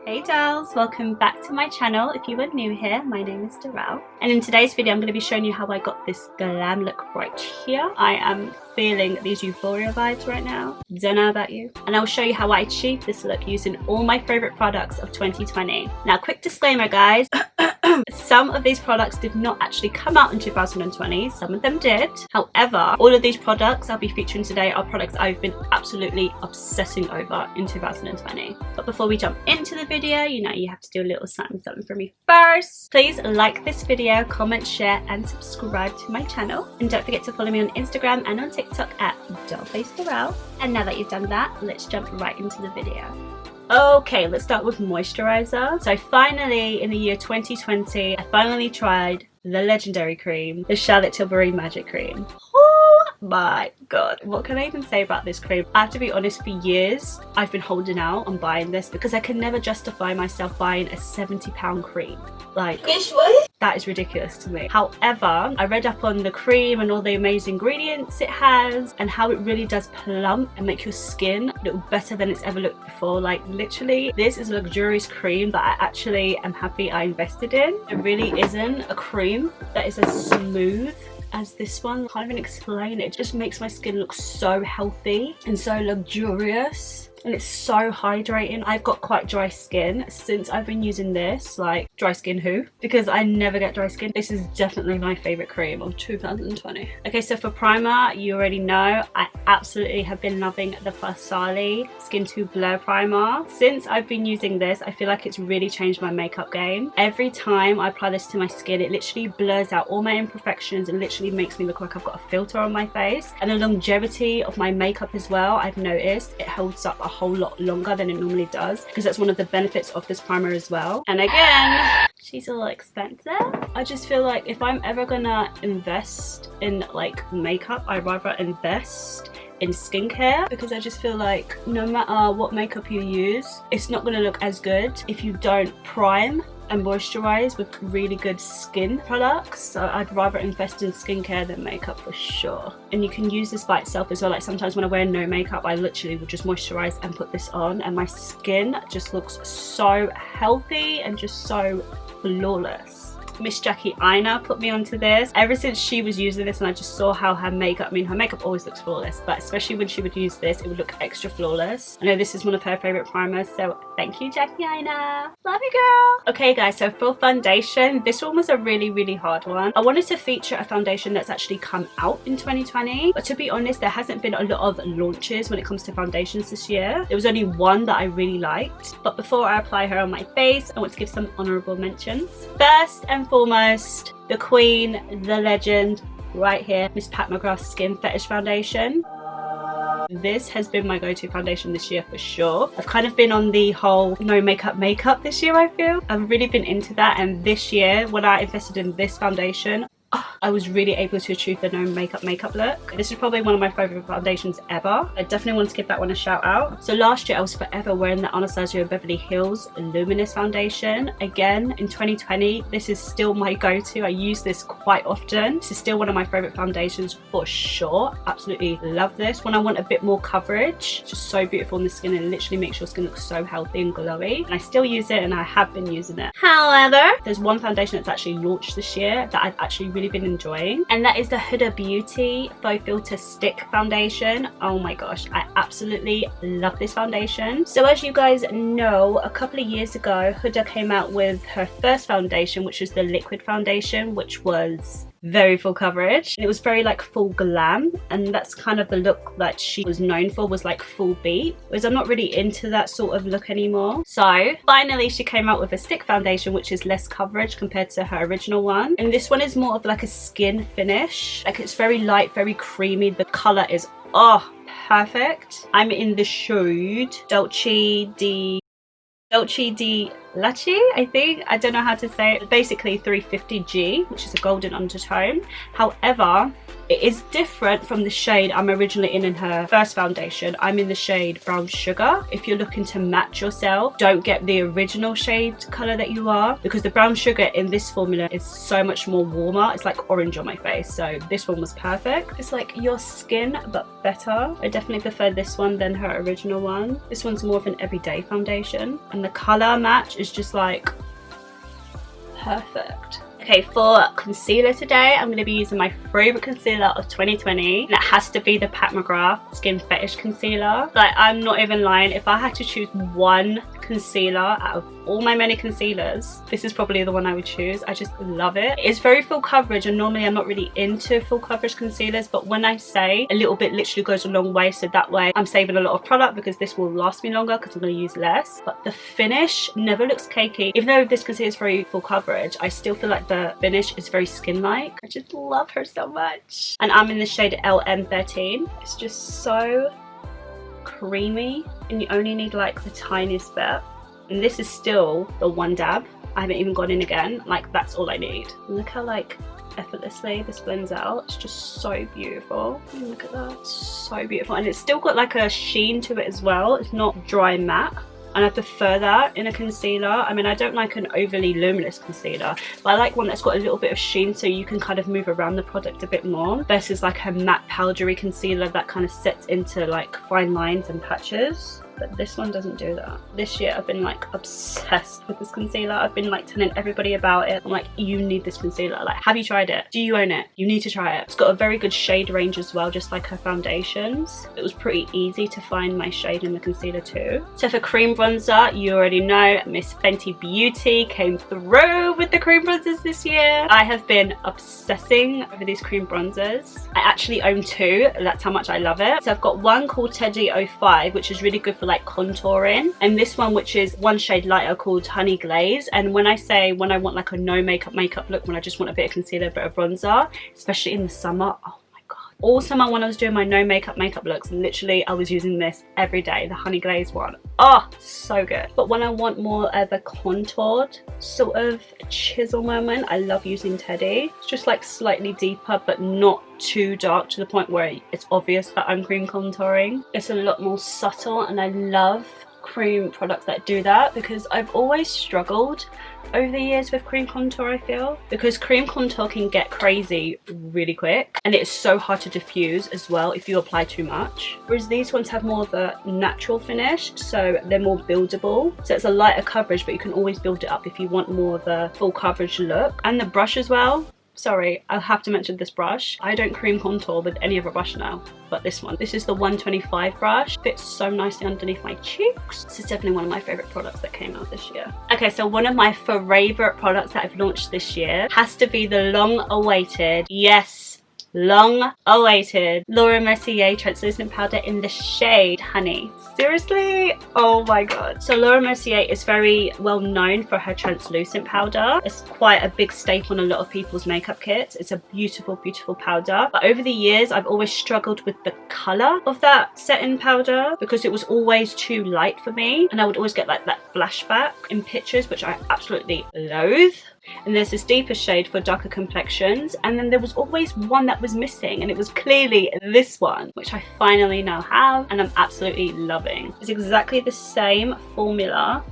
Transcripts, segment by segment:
Hey dolls, welcome back to my channel. If you are new here, my name is Daurel, and in today's video I'm going to be showing you how I got this glam look right here. I am feeling these euphoria vibes right now, don't know about you, and I'll show you how I achieved this look using all my favorite products of 2020. Now, quick disclaimer guys, some of these products did not actually come out in 2020, some of them did. However, all of these products I'll be featuring today are products I've been absolutely obsessing over in 2020. But before we jump into the video, you know you have to do a little something for me first. Please like this video, comment, share and subscribe to my channel, and don't forget to follow me on Instagram and on TikTok at Dollface Daurel. And now that you've done that, let's jump right into the video. Okay, let's start with moisturizer. So finally, in the year 2020, I finally tried the legendary cream, the Charlotte Tilbury Magic Cream. Oh my god, what can I even say about this cream? I have to be honest, for years I've been holding out on buying this because I can never justify myself buying a £70 cream. Like, that is ridiculous to me. However, I read up on the cream and all the amazing ingredients it has and how it really does plump and make your skin look better than it's ever looked before. Like, literally, this is a luxurious cream that I actually am happy I invested in. It really isn't a cream that is as smooth as this one. I can't even explain it. It just makes my skin look so healthy and so luxurious. And it's so hydrating. I've got quite dry skin since I've been using this. Like, dry skin who? Because I never get dry skin. This is definitely my favorite cream of 2020. Okay, so for primer, you already know I absolutely have been loving the Farsali Skin to Blur primer. Since I've been using this, I feel like it's really changed my makeup game. Every time I apply this to my skin, it literally blurs out all my imperfections and literally makes me look like I've got a filter on my face. And the longevity of my makeup as well, I've noticed it holds up a whole lot longer than it normally does, because that's one of the benefits of this primer as well. And again, she's a little expensive. I just feel like if I'm ever gonna invest in like makeup, I'd rather invest in skincare, because I just feel like no matter what makeup you use, it's not gonna look as good if you don't prime and moisturize with really good skin products. So I'd rather invest in skincare than makeup for sure. And you can use this by itself as well. Like, sometimes when I wear no makeup, I literally will just moisturize and put this on, and my skin just looks so healthy and just so flawless. Miss Jackie Aina put me onto this. Ever since she was using this and I just saw how her makeup, I mean, her makeup always looks flawless, but especially when she would use this, it would look extra flawless. I know this is one of her favorite primers, so thank you, Jackie Aina. Love you, girl. Okay guys, so for foundation, this one was a really hard one. I wanted to feature a foundation that's actually come out in 2020, but to be honest, there hasn't been a lot of launches when it comes to foundations this year. There was only one that I really liked. But before I apply her on my face, I want to give some honorable mentions. First and foremost, the queen, the legend, right here, Miss Pat McGrath's Skin Fetish Foundation. This has been my go-to foundation this year for sure. I've kind of been on the whole no makeup this year, I feel. I've really been into that, and this year when I invested in this foundation, I was really able to achieve the no makeup look. This is probably one of my favorite foundations ever. I definitely want to give that one a shout out. So last year I was forever wearing the Anastasia Beverly Hills Luminous foundation. Again, in 2020, this is still my go-to. I use this quite often. This is still one of my favorite foundations for sure. Absolutely love this. When I want a bit more coverage, it's just so beautiful on the skin and literally makes your skin look so healthy and glowy. And I still use it, and I have been using it. However, there's one foundation that's actually launched this year that I've actually really been enjoying, and that is the Huda Beauty Faux Filter Stick Foundation. Oh my gosh, I absolutely love this foundation. So as you guys know, a couple of years ago, Huda came out with her first foundation, which was the liquid foundation, which was very full coverage. It was very like full glam, and that's kind of the look that she was known for, was like full beat, whereas I'm not really into that sort of look anymore. So finally she came out with a stick foundation, which is less coverage compared to her original one, and this one is more of like a skin finish. Like, it's very light, very creamy. The color is perfect. I'm in the shade Dolce di Lucky, I think. I don't know how to say it. Basically 350G, which is a golden undertone. However, it is different from the shade I'm originally in her first foundation. I'm in the shade Brown Sugar. If you're looking to match yourself, don't get the original shade color that you are, because the Brown Sugar in this formula is so much more warmer. It's like orange on my face, so this one was perfect. It's like your skin but better. I definitely prefer this one than her original one. This one's more of an everyday foundation, and the color match is just like perfect. Okay, for concealer today, I'm going to be using my favourite concealer of 2020. And it has to be the Pat McGrath Skin Fetish Concealer. Like, I'm not even lying. If I had to choose one concealer out of all my many concealers, this is probably the one I would choose. I just love it. It's very full coverage, and normally I'm not really into full coverage concealers, but when I say a little bit literally goes a long way, so that way I'm saving a lot of product because this will last me longer because I'm going to use less. But the finish never looks cakey. Even though this concealer is very full coverage, I still feel like the finish is very skin-like. I just love her so much. And I'm in the shade LM13. It's just so creamy, and you only need like the tiniest bit. And this is still the one dab. I haven't even gone in again. Like, that's all I need. And look how like effortlessly this blends out. It's just so beautiful. And look at that, so beautiful. And it's still got like a sheen to it as well. It's not dry matte, and I prefer that in a concealer. I mean, I don't like an overly luminous concealer, but I like one that's got a little bit of sheen so you can kind of move around the product a bit more, versus like a matte powdery concealer that kind of sets into like fine lines and patches. But this one doesn't do that. This year I've been like obsessed with this concealer. I've been like telling everybody about it. I'm like, you need this concealer. Like, have you tried it? Do you own it? You need to try it. It's got a very good shade range as well, just like her foundations. It was pretty easy to find my shade in the concealer too. So for cream bronzer, you already know Miss Fenty Beauty came through with the cream bronzers this year. I have been obsessing over these cream bronzers. I actually own two. That's how much I love it. So I've got one called Teddy 05, which is really good for like contouring, and this one, which is one shade lighter, called Honey Glaze. And when I want like a no makeup look, when I just want a bit of concealer, a bit of bronzer, especially in the summer, oh my god, all summer when I was doing my no makeup looks, literally I was using this every day, the Honey Glaze one. Oh, so good. But when I want more of a contoured sort of chisel moment, I love using Teddy. It's just like slightly deeper but not too dark to the point where it's obvious that I'm cream contouring. It's a lot more subtle, and I love cream products that do that, because I've always struggled over the years with cream contour, I feel, because cream contour can get crazy really quick, and it's so hard to diffuse as well if you apply too much, whereas these ones have more of a natural finish, so they're more buildable. So it's a lighter coverage, but you can always build it up if you want more of a full coverage look. And the brush as well. Sorry, I'll have to mention this brush. I don't cream contour with any other brush now, but this one. This is the 125 brush. Fits so nicely underneath my cheeks. This is definitely one of my favourite products that came out this year. Okay, so one of my favourite products that I've launched this year has to be the long-awaited, yes, long-awaited Laura Mercier translucent powder in the shade Honey. Seriously? Oh my god. So Laura Mercier is very well known for her translucent powder. It's quite a big staple on a lot of people's makeup kits. It's a beautiful, beautiful powder. But over the years, I've always struggled with the colour of that setting powder, because it was always too light for me, and I would always get like that flashback in pictures, which I absolutely loathe. And there's this deeper shade for darker complexions, and then there was always one that was missing, and it was clearly this one, which I finally now have, and I'm absolutely loving. It's exactly the same formula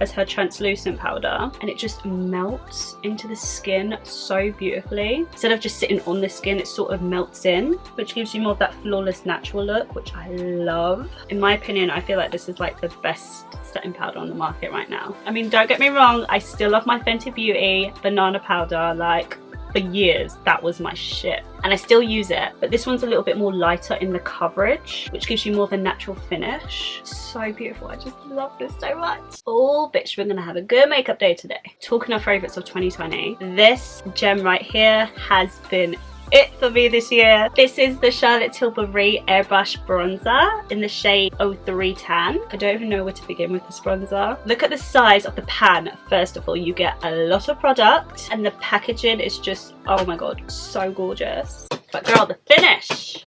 as her translucent powder, and it just melts into the skin so beautifully. Instead of just sitting on the skin, it sort of melts in, which gives you more of that flawless natural look, which I love. In my opinion, I feel like this is like the best setting powder on the market right now. I mean, don't get me wrong, I still love my Fenty Beauty banana powder. Like, for years that was my shit, and I still use it, but this one's a little bit more lighter in the coverage, which gives you more of a natural finish. So beautiful. I just love this so much. Oh bitch, we're gonna have a good makeup day today. Talking of favorites of 2020, this gem right here has been it for me this year. This is the Charlotte Tilbury Airbrush Bronzer in the shade 03 Tan. I don't even know where to begin with this bronzer. Look at the size of the pan. First of all, you get a lot of product, and the packaging is just, oh my god, so gorgeous. But girl, the finish!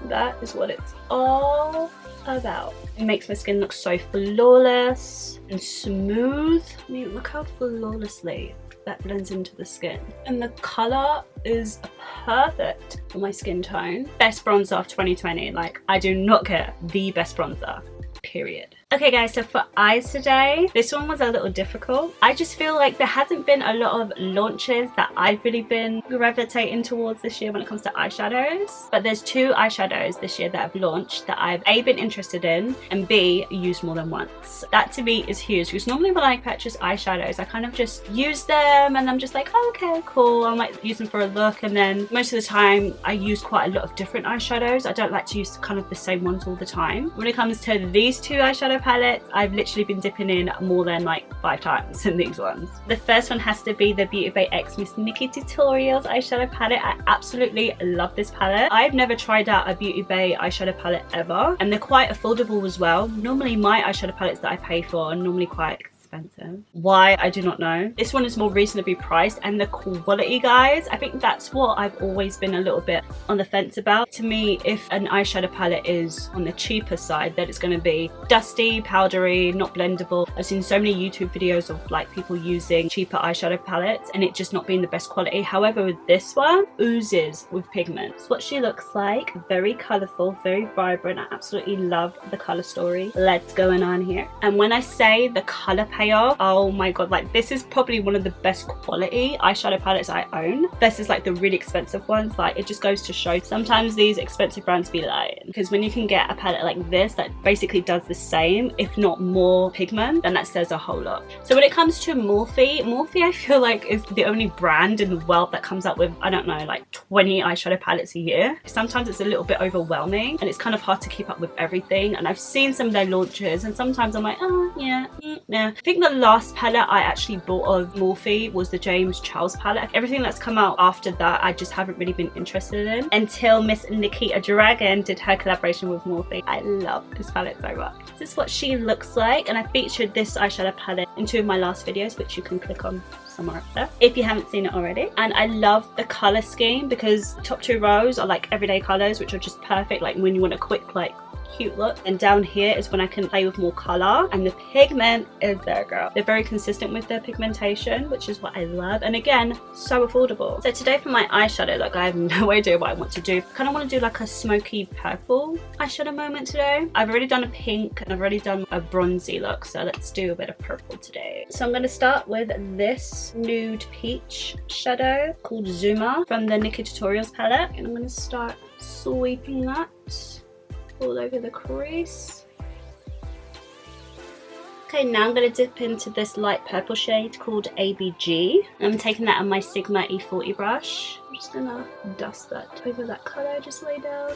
That is what it's all about. It makes my skin look so flawless and smooth. I mean, look how flawlessly that blends into the skin. And the colour is perfect for my skin tone. Best bronzer of 2020. Like, I do not care. The best bronzer. Period. Okay guys, so for eyes today, this one was a little difficult. I just feel like there hasn't been a lot of launches that I've really been gravitating towards this year when it comes to eyeshadows. But there's 2 eyeshadows this year that have launched that I've A, been interested in, and B, used more than once. That to me is huge, because normally when I purchase eyeshadows, I kind of just use them and I'm just like, oh, okay, cool. I might use them for a look, and then most of the time I use quite a lot of different eyeshadows. I don't like to use kind of the same ones all the time. When it comes to these 2 eyeshadow palettes, I've literally been dipping in more than like 5 times in these ones. The first one has to be the Beauty Bay X Miss Nikki Tutorials eyeshadow palette. I absolutely love this palette. I've never tried out a Beauty Bay eyeshadow palette ever, and they're quite affordable as well. Normally my eyeshadow palettes that I pay for are normally quite expensive. Why, I do not know. This one is more reasonably priced, and the quality, guys, I think that's what I've always been a little bit on the fence about. To me, if an eyeshadow palette is on the cheaper side, then it's going to be dusty, powdery, not blendable. I've seen so many YouTube videos of like people using cheaper eyeshadow palettes and it just not being the best quality. However, with this one, oozes with pigment. It's what she looks like. Very colourful, very vibrant. I absolutely love the colour story that's going on here. And when I say the colour payoff, oh my god, like this is probably one of the best quality eyeshadow palettes I own versus like the really expensive ones. Like, it just goes to show sometimes these expensive brands be lying, because when you can get a palette like this that basically does the same, if not more pigment, then that says a whole lot. So when it comes to Morphe I feel like is the only brand in the world that comes up with, I don't know, like 20 eyeshadow palettes a year. Sometimes it's a little bit overwhelming and it's kind of hard to keep up with everything, and I've seen some of their launches and sometimes I'm like, oh yeah, yeah. I think the last palette I actually bought of Morphe was the James Charles palette. Everything that's come out after that I just haven't really been interested in until Miss Nikita Dragon did her collaboration with Morphe. I love this palette so much. This is what she looks like, and I featured this eyeshadow palette in 2 of my last videos, which you can click on somewhere up there if you haven't seen it already. And I love the color scheme because the top 2 rows are like everyday colors, which are just perfect like when you want a quick like cute look, and down here is when I can play with more color, and the pigment is there, girl. They're very consistent with their pigmentation, which is what I love, and again, so affordable. So today for my eyeshadow look, I have no idea what I want to do. I kind of want to do like a smoky purple eyeshadow moment today. I've already done a pink and I've already done a bronzy look, so let's do a bit of purple today. So I'm going to start with this nude peach shadow called Zuma from the Nikki Tutorials palette, and I'm going to start sweeping that all over the crease. Okay, now I'm going to dip into this light purple shade called ABG. I'm taking that on my Sigma E40 brush. I'm just going to dust that over that colour just way down.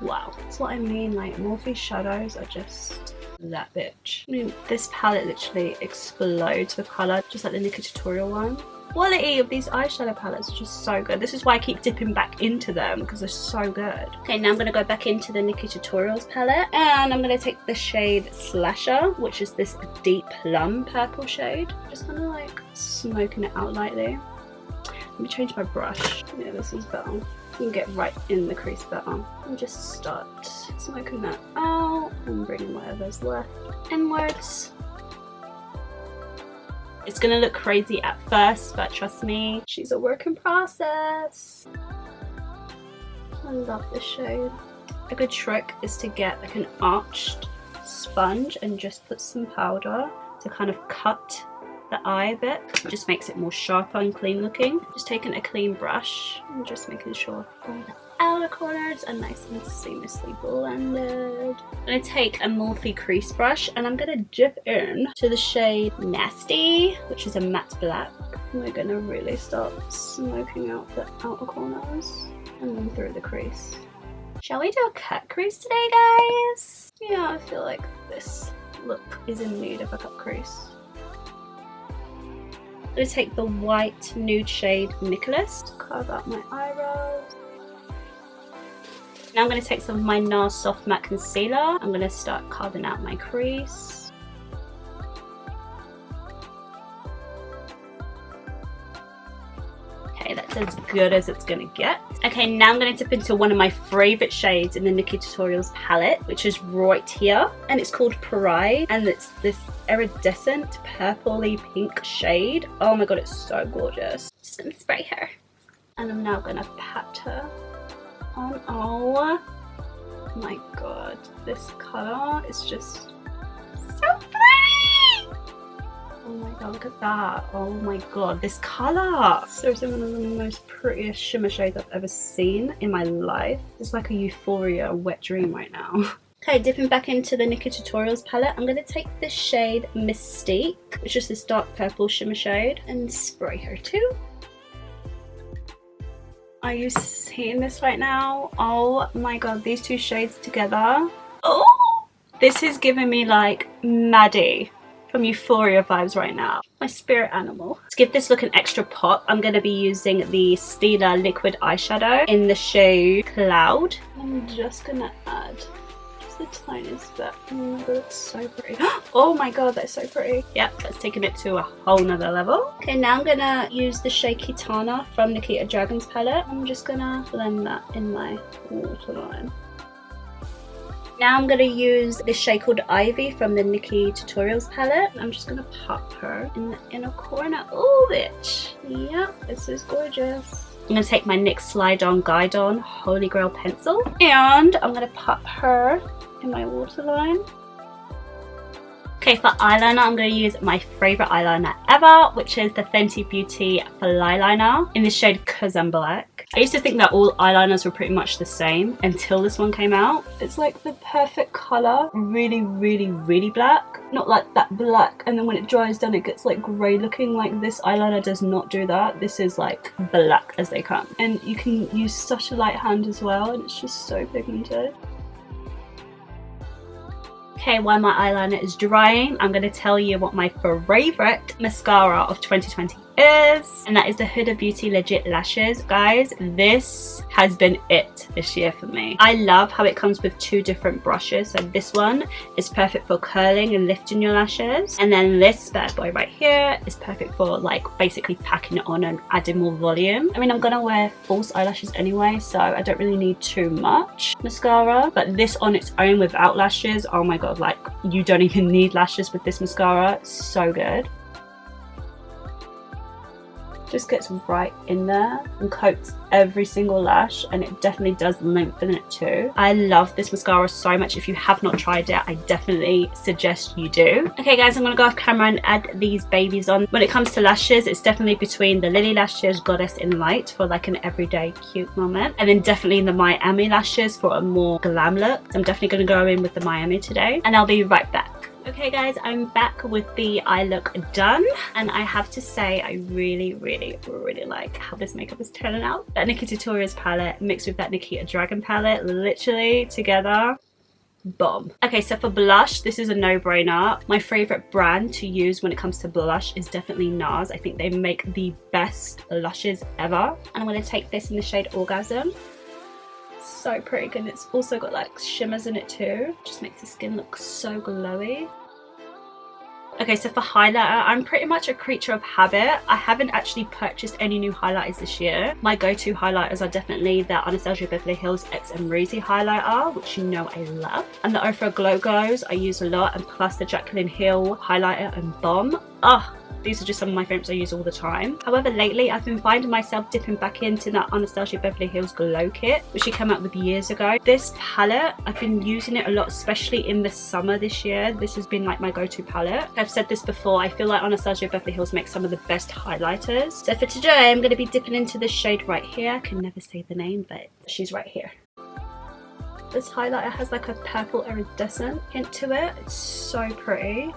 Wow, that's what I mean, like Morphe shadows are just that bitch. I mean, this palette literally explodes with colour, just like the Nikki Tutorial one. Quality of these eyeshadow palettes is just so good. This is why I keep dipping back into them, because they're so good. Okay, now I'm going to go back into the Nikki Tutorials palette, and I'm going to take the shade Slasher, which is this deep plum purple shade. Just kind of like smoking it out lightly. Let me change my brush. Yeah, this is better. You can get right in the crease better. And just start smoking that out and bringing whatever's left inwards. It's gonna look crazy at first, but trust me, she's a work in process. I love this shade. A good trick is to get like an arched sponge and just put some powder to kind of cut the eye a bit. It just makes it more sharper and clean looking. Just taking a clean brush and just making sure all the outer corners are nice and seamlessly blended. I'm going to take a Morphe crease brush and I'm going to dip in to the shade Nasty, which is a matte black. And we're going to really start smoking out the outer corners and then through the crease. Shall we do a cut crease today, guys? Yeah, I feel like this look is in need of a cut crease. I'm going to take the white nude shade Nicholas to carve out my eyebrows. Now I'm going to take some of my NARS Soft Matte Concealer. I'm going to start carving out my crease. Okay, Okay, that's as good as it's gonna get. Okay, now I'm gonna dip into one of my favorite shades in the Nikkie Tutorials palette, which is right here, and it's called Pride, and it's this iridescent purpley pink shade. Oh my god, it's so gorgeous. Just gonna spray her, and I'm now gonna pat her on. Oh my god, this color is just so pretty. Oh my god, look at that. Oh my god, this color. Seriously, one of the most prettiest shimmer shades I've ever seen in my life. It's like a euphoria, a wet dream right now. Okay, dipping back into the Nikkie Tutorials palette, I'm going to take the shade Mystique, which is this dark purple shimmer shade, and spray her too. Are you seeing this right now? Oh my god, these two shades together. Oh! This is giving me like Maddie from Euphoria vibes right now. My spirit animal. To give this look an extra pop, I'm going to be using the Stila liquid eyeshadow in the shade Cloud. I'm just going to add just the tiniest bit. Oh my god, it's so pretty. Oh my god, that's so pretty. Yep, that's taking it to a whole nother level. Okay, now I'm going to use the shade Kitana from Nikita Dragon's palette. I'm just going to blend that in my waterline. Now I'm going to use this shade called Ivy from the Nikkie Tutorials palette. I'm just going to pop her in the inner corner. Oh, bitch. Yep, this is gorgeous. I'm going to take my NYX Slide On Guide On Holy Grail pencil, and I'm going to pop her in my waterline. Okay, for eyeliner, I'm going to use my favourite eyeliner ever, which is the Fenty Beauty Fly Liner in the shade Cause I'm Black. I used to think that all eyeliners were pretty much the same until this one came out. It's like the perfect colour, really, really, really black. Not like that black, and then when it dries down it gets like grey looking. Like this eyeliner does not do that. This is like black as they come. And you can use such a light hand as well, and it's just so pigmented. Okay, while my eyeliner is drying, I'm going to tell you what my favourite mascara of 2020 is, and that is the Huda Beauty Legit Lashes. Guys, this has been it this year for me. I love how it comes with two different brushes. So this one is perfect for curling and lifting your lashes, and then this bad boy right here is perfect for like basically packing it on and adding more volume. I mean, I'm gonna wear false eyelashes anyway, so I don't really need too much mascara, but this on its own without lashes, oh my god, like you don't even need lashes with this mascara. It's so good. Just gets right in there and coats every single lash, and it definitely does lengthen it too. I love this mascara so much. If you have not tried it, I definitely suggest you do. Okay guys, I'm gonna go off camera and add these babies on. When it comes to lashes, it's definitely between the Lily Lashes Goddess in Light for like an everyday cute moment, and then definitely the Miami lashes for a more glam look. So I'm definitely gonna go in with the Miami today, and I'll be right back. Okay guys, I'm back with the eye look done, and I have to say I really like how this makeup is turning out. That Nikkie Tutorials palette mixed with that Nikita Dragon palette, literally together, bomb. Okay, so for blush, this is a no-brainer. My favorite brand to use when it comes to blush is definitely NARS. I think they make the best blushes ever, and I'm going to take this in the shade Orgasm. So pretty, and it's also got like shimmers in it too. Just makes the skin look so glowy. Okay, so for highlighter, I'm pretty much a creature of habit. I haven't actually purchased any new highlighters this year. My go-to highlighters are definitely the Anastasia Beverly Hills X Amrezy highlighter, which you know I love, and the Ofra Glow Glows I use a lot, and plus the Jaclyn Hill highlighter and balm. Oh, these are just some of my favorites I use all the time. However, lately I've been finding myself dipping back into that Anastasia Beverly Hills Glow Kit, which she came out with years ago. This palette, I've been using it a lot, especially in the summer this year. This has been like my go-to palette. I've said this before, I feel like Anastasia Beverly Hills makes some of the best highlighters. So for today, I'm going to be dipping into this shade right here. I can never say the name, but she's right here. This highlighter has like a purple iridescent hint to it. It's so pretty.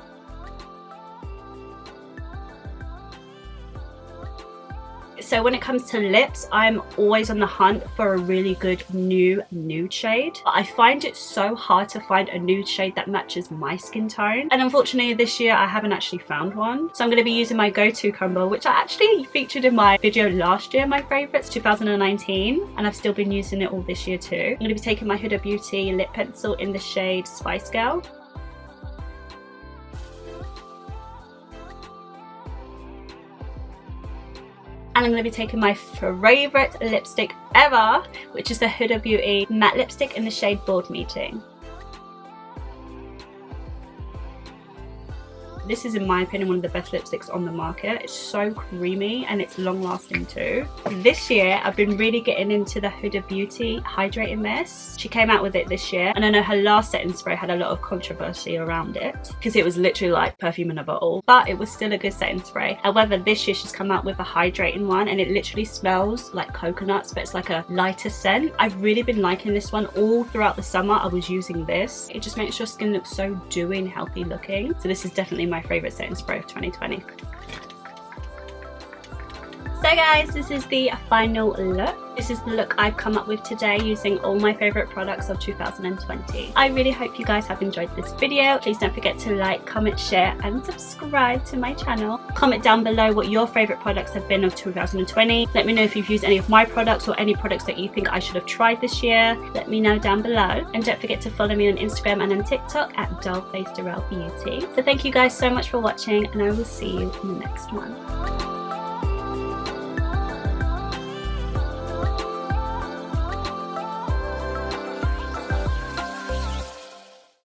So when it comes to lips, I'm always on the hunt for a really good new nude shade. But I find it so hard to find a nude shade that matches my skin tone. And unfortunately this year I haven't actually found one. So I'm going to be using my go-to combo, which I actually featured in my video last year, my favourites, 2019. And I've still been using it all this year too. I'm going to be taking my Huda Beauty lip pencil in the shade Spice Girl. And And I'm going to be taking my favourite lipstick ever, which is the Huda Beauty matte lipstick in the shade Board Meeting. This is, in my opinion, one of the best lipsticks on the market. It's so creamy and it's long lasting too. This year I've been really getting into the Huda Beauty Hydrating Mist. She came out with it this year, and I know her last setting spray had a lot of controversy around it because it was literally like perfume in a bottle, but it was still a good setting spray. However, this year she's come out with a hydrating one, and it literally smells like coconuts, but it's like a lighter scent. I've really been liking this one. All throughout the summer I was using this. It just makes your skin look so dewy and healthy looking. So this is definitely my favourite setting spray of 2020. So guys, this is the final look. This is the look I've come up with today using all my favourite products of 2020. I really hope you guys have enjoyed this video. Please don't forget to like, comment, share and subscribe to my channel. Comment down below what your favourite products have been of 2020. Let me know if you've used any of my products or any products that you think I should have tried this year. Let me know down below. And don't forget to follow me on Instagram and on TikTok at Dollface Daurel Beauty. So thank you guys so much for watching, and I will see you in the next one.